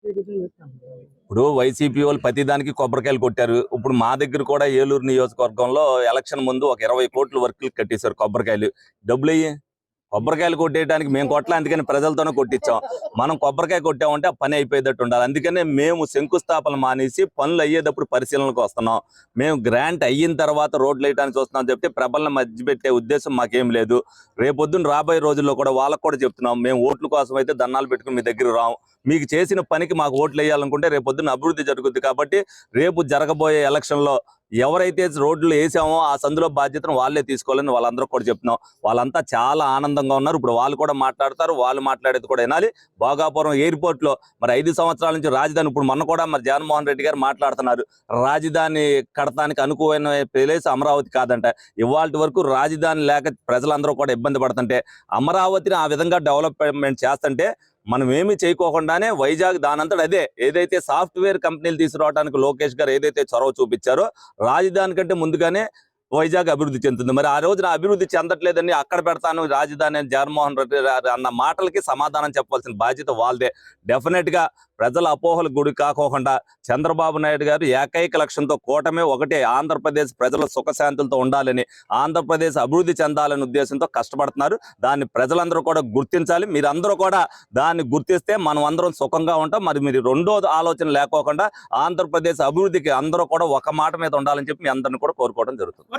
ఇప్పుడు వైసీపీ వాళ్ళు ప్రతిదానికి కొబ్బరికాయలు కొట్టారు. ఇప్పుడు మా దగ్గర కూడా ఏలూరు నియోజకవర్గంలో ఎలక్షన్ ముందు ఒక 20 కోట్ల వర్కులు కట్టేశారు కొబ్బరికాయలు. డబ్బులయ్యి కొబ్బరికాయలు కొట్టేయడానికి మేము కొట్టలే, అందుకని ప్రజలతోనే కొట్టించాం. మనం కొబ్బరికాయ కొట్టామంటే ఆ పని అయిపోయేటట్టు ఉండాలి. అందుకనే మేము శంకుస్థాపన మానేసి పనులు అయ్యేటప్పుడు పరిశీలనకు వస్తున్నాం. మేము గ్రాంట్ అయిన తర్వాత రోడ్లు వేయడానికి వస్తున్నాం చెప్తే ప్రజలను మధ్యపెట్టే ఉద్దేశం మాకేం లేదు. రేపొద్దున రాబోయే రోజుల్లో కూడా వాళ్ళకు కూడా చెప్తున్నాం, మేము ఓట్ల కోసం అయితే దండాలు పెట్టుకుని మీ దగ్గర రాం. మీకు చేసిన పనికి మాకు ఓట్లు వేయాలనుకుంటే రేపొద్దున అభివృద్ధి జరుగుద్ది. కాబట్టి రేపు జరగబోయే ఎలక్షన్లో ఎవరైతే రోడ్లు వేసామో ఆ సందులో బాధ్యతను వాళ్ళే తీసుకోవాలని వాళ్ళందరూ కూడా చెప్తున్నాం. వాళ్ళంతా చాలా ఆనందంగా ఉన్నారు. ఇప్పుడు వాళ్ళు కూడా మాట్లాడతారు, వాళ్ళు మాట్లాడేది కూడా వినాలి. భోగాపురం ఎయిర్పోర్ట్ లో మరి 5 సంవత్సరాల నుంచి రాజధాని, ఇప్పుడు మొన్న కూడా మరి జగన్మోహన్ రెడ్డి గారు మాట్లాడుతున్నారు, రాజధాని కడతానికి అనుకూలమైన ప్లేస్ అమరావతి కాదంట. ఇవాళ వరకు రాజధాని లేక ప్రజలందరూ కూడా ఇబ్బంది పడుతుంటే అమరావతిని ఆ విధంగా డెవలప్మెంట్ చేస్తుంటే మనం ఏమి చేయకోకుండానే వైజాగ్ దానంతట అదే ఏదైతే సాఫ్ట్వేర్ కంపెనీలు తీసుకురావడానికి లోకేష్ గారు ఏదైతే చొరవ చూపించారో రాజధాని కంటే ముందుగానే వైజాగ్ అభివృద్ధి చెందుతుంది. మరి ఆ రోజున అభివృద్ధి చెందట్లేదని అక్కడ పెడతాను రాజధాని అని జగన్మోహన్ రెడ్డి అన్న మాటలకి సమాధానం చెప్పాల్సిన బాధ్యత వాళ్ళదే. డెఫినెట్ గా ప్రజల అపోహలకు గురి కాకోకుండా చంద్రబాబు నాయుడు గారు ఏకైక లక్ష్యంతో కూటమే ఒకటే, ఆంధ్రప్రదేశ్ ప్రజల సుఖశాంతులతో ఉండాలని, ఆంధ్రప్రదేశ్ అభివృద్ధి చెందాలనే ఉద్దేశంతో కష్టపడుతున్నారు. దాన్ని ప్రజలందరూ కూడా గుర్తించాలి. మీరందరూ కూడా దాన్ని గుర్తిస్తే మనం అందరం సుఖంగా ఉంటాం. మరి మీరు రెండో ఆలోచన లేకోకుండా ఆంధ్రప్రదేశ్ అభివృద్ధికి అందరూ కూడా ఒక మాట మీద ఉండాలని చెప్పి మీ అందరిని కూడా కోరుకోవడం జరుగుతుంది.